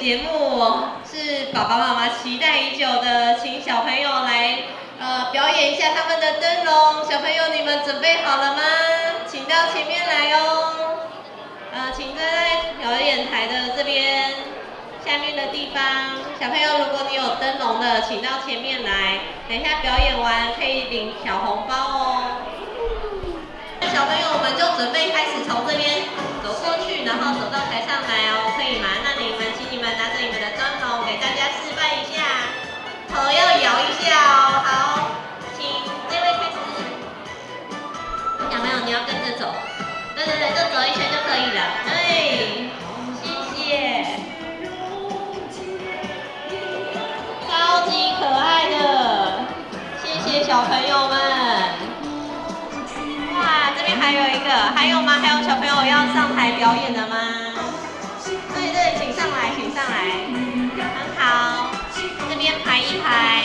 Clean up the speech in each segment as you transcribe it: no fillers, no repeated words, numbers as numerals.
节目是爸爸妈妈期待已久的，请小朋友来表演一下他们的灯笼。小朋友，你们准备好了吗？请到前面来哦。请站在表演台的这边下面的地方。小朋友，如果你有灯笼的，请到前面来。等一下表演完可以领小红包哦。小朋友，我们就准备开始从这边走过去，然后走到台上来哦，可以吗？那请你们拿着你们的灯笼，给大家示范一下，头要摇一下哦。好，请这位开始。小朋友，你要跟着走，对，就走一圈就可以了。对，谢谢。超级可爱的，谢谢小朋友们。哇，这边还有一个，还有吗？还有小朋友要上台表演的吗？对，请上来，请上来，很好，这边排一排，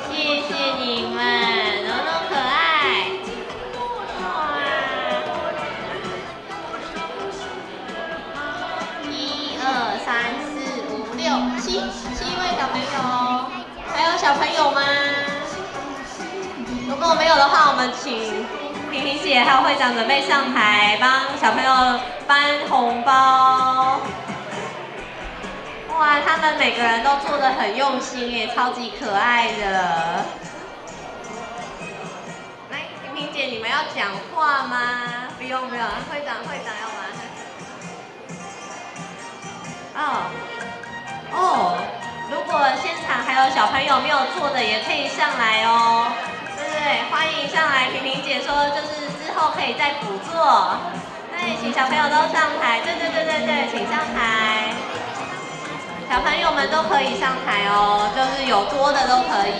谢谢你们，柔柔可爱，哇，1、2、3、4、5、6、7位小朋友，还有小朋友吗？如果没有的话，我们请婷婷姐还有会长准备上台帮小朋友颁红包。哇，他们每个人都做得很用心耶，超级可爱的。来，婷婷姐，你们要讲话吗？不用，会长要吗？如果现场还有小朋友没有做的，也可以上来哦。对，欢迎上来。婷婷姐说，就是之后可以再补做。对，请小朋友都上台。对，请上台。小朋友们都可以上台哦，就是有多的都可以。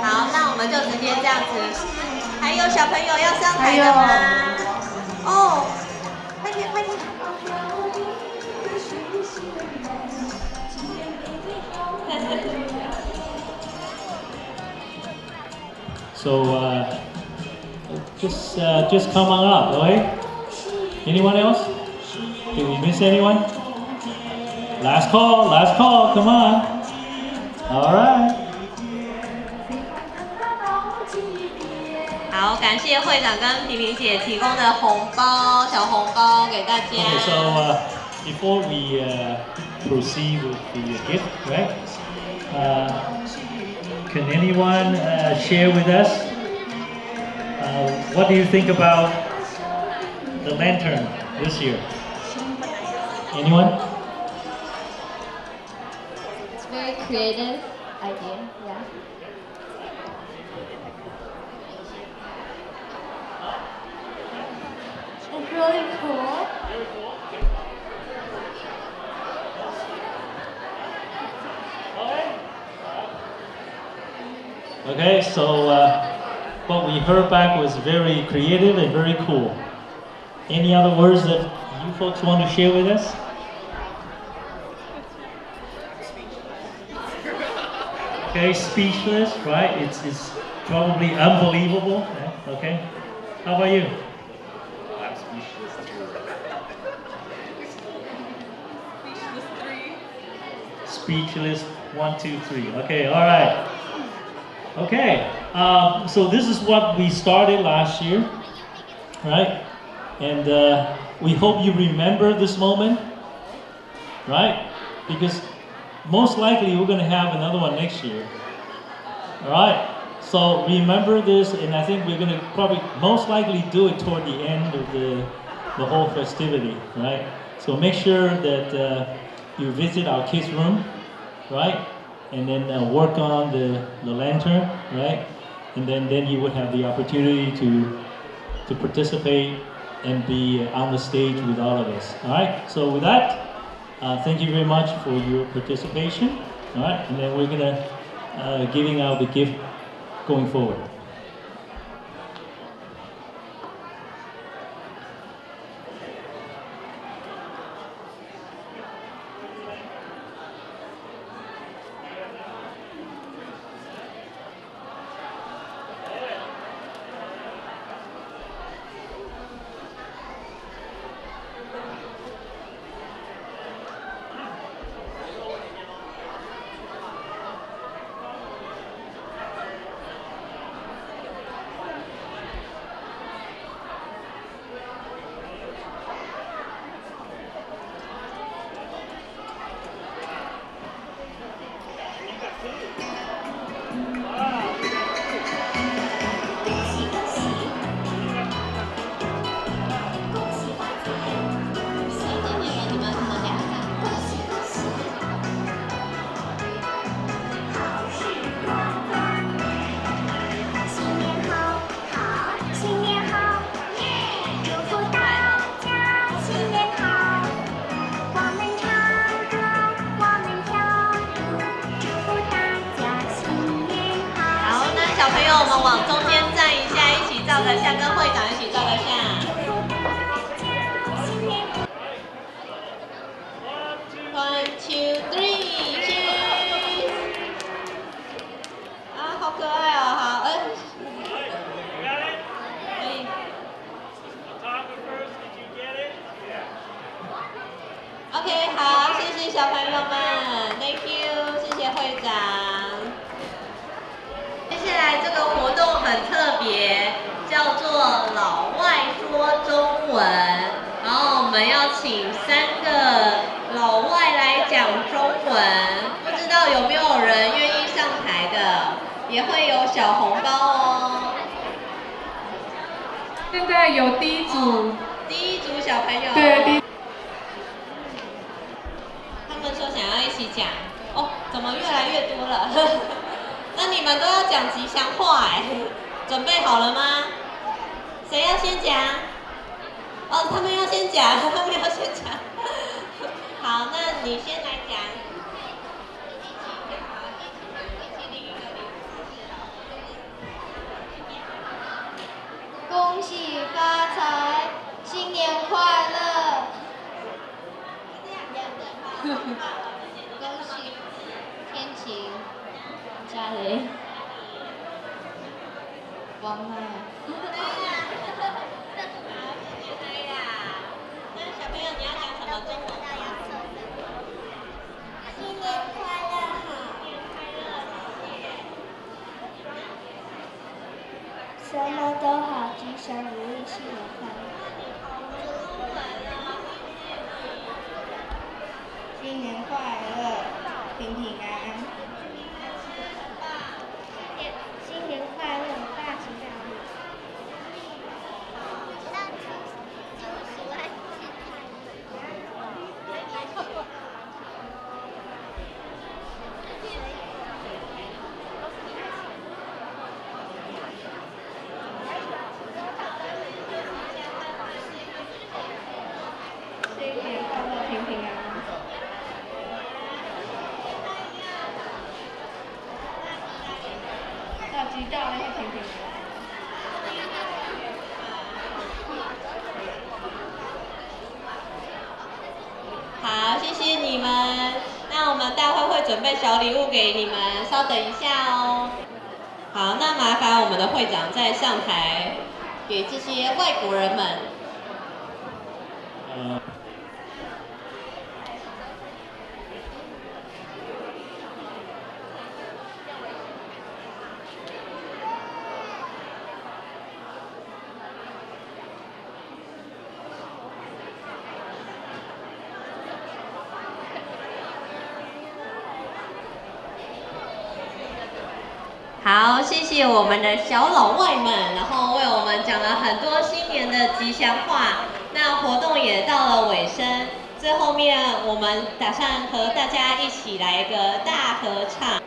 好，那我们就直接这样子。还有小朋友要上台的吗？哦，快点。So just come on up, okay? Anyone else? Did we miss anyone? Last call, come on. All right. 好，感谢会长跟婷婷姐提供的小红包给大家。Okay, so before we proceed with the gift, right? Can anyone share with us what do you think about the lantern this year? Anyone? It's a very creative idea, yeah. It's really cool. Okay, so what we heard back was very creative and very cool. Any other words that you folks want to share with us? Okay, speechless, right? It's probably unbelievable. Okay, how about you? I'm speechless too. Speechless 1, 2, 3. Okay, all right. Okay, so this is what we started last year, right? And we hope you remember this moment, right? Because most likely we're going to have another one next year. All right? So remember this, and I think we're going to probably most likely do it toward the end of the whole festivity, right? So make sure that you visit our kids' room, right? And then work on the lantern, right? And then you would have the opportunity to participate and be on the stage with all of us. All right. So with that, thank you very much for your participation. All right. And then we're gonna giving out the gift going forward. 们往中间站一下，一起照个相，跟会长一起照个相。One, two, three, cheers！ 啊，好可爱哦，好，可以。OK， 好，谢谢小朋友们 ，Thank you， 谢谢会长。接下来这个活动很特别，叫做老外说中文，然后我们要请3个老外来讲中文，不知道有没有人愿意上台的，也会有小红包哦。现在有第一组，第一组小朋友，对，他们说想要一起讲，哦，怎么越来越多了？那你们都要讲吉祥话哎，准备好了吗？谁要先讲？哦，他们要先讲，他们要先讲。好，那你先来讲。恭喜发财，新年快乐！恭喜天晴，家雷，王麦。那小朋友你要讲什么中文话？新年快乐好！什么都好，吉祥如意，新年快乐！新年快乐，平平安安。新年快乐，大吉大利。新年快乐，平平安安。大吉大利，平平安安。好，谢谢你们。那我们待会会准备小礼物给你们，稍等一下哦。好，那麻烦我们的会长再上台，给这些外国人们。好，谢谢我们的小老外们，然后为我们讲了很多新年的吉祥话。那活动也到了尾声，最后面我们打算和大家一起来一个大合唱。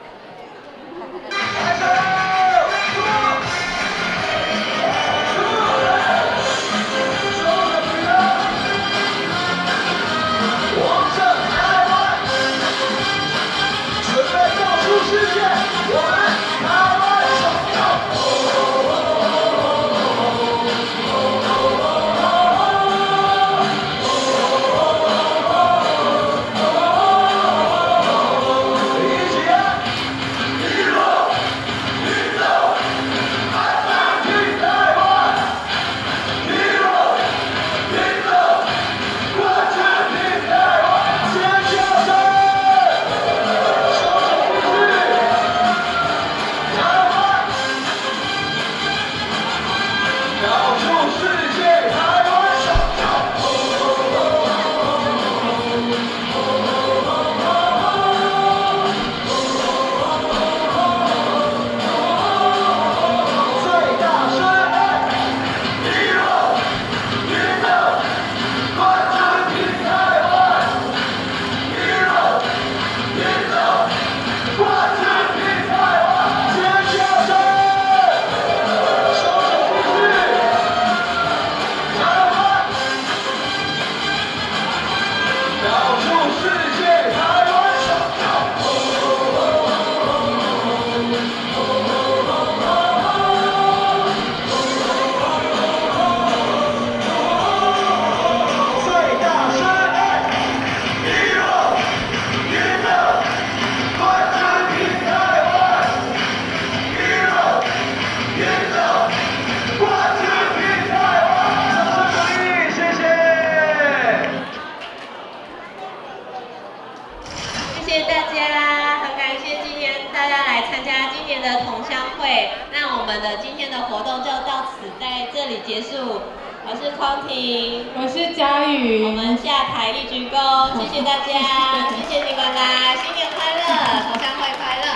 这里结束。我是匡婷，我是佳宇，我们下台一鞠躬，谢谢大家，谢谢你们来，新年快乐，同乡会快乐，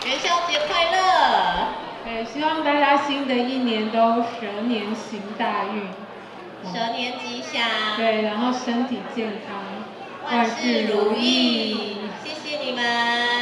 元宵节快乐。希望大家新的一年都蛇年行大运，蛇年吉祥，对，然后身体健康，万事如意，谢谢你们。